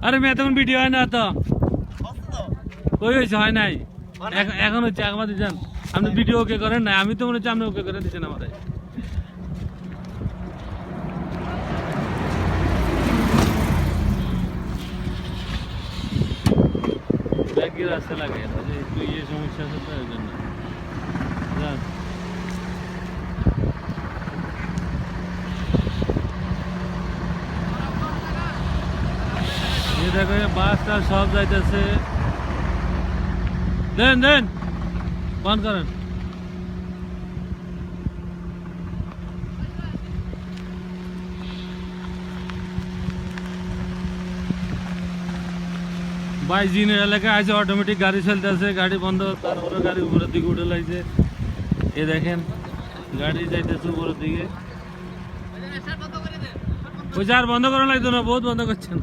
আরে মেয়ে তখন ভিডিও হয় না তো কই হয়েছে হয় নাই এখন হচ্ছে আমাদের যান আপনি ভিডিও ওকে করেন না আমি তো মনে হচ্ছে আপনি ওকে করে দিচ্ছেন আমাদের ব্যাগের রাস্তা লাগে একটু ইয়ে সমস্যা আছে তো এই জন্য যান দেখো বাসটা সব যাইতেছে দেন দেন বন্ধ করেন ভাই জিনের এলাকায় আছে অটোমেটিক গাড়ি চলতেছে গাড়ি বন্ধ তারপরে গাড়ি উপরের দিকে উঠে লাগছে এ দেখেন গাড়ি যাইতেছে উপরের দিকে ওই আর বন্ধ করা লাগতো না বহুত বন্ধ করছেন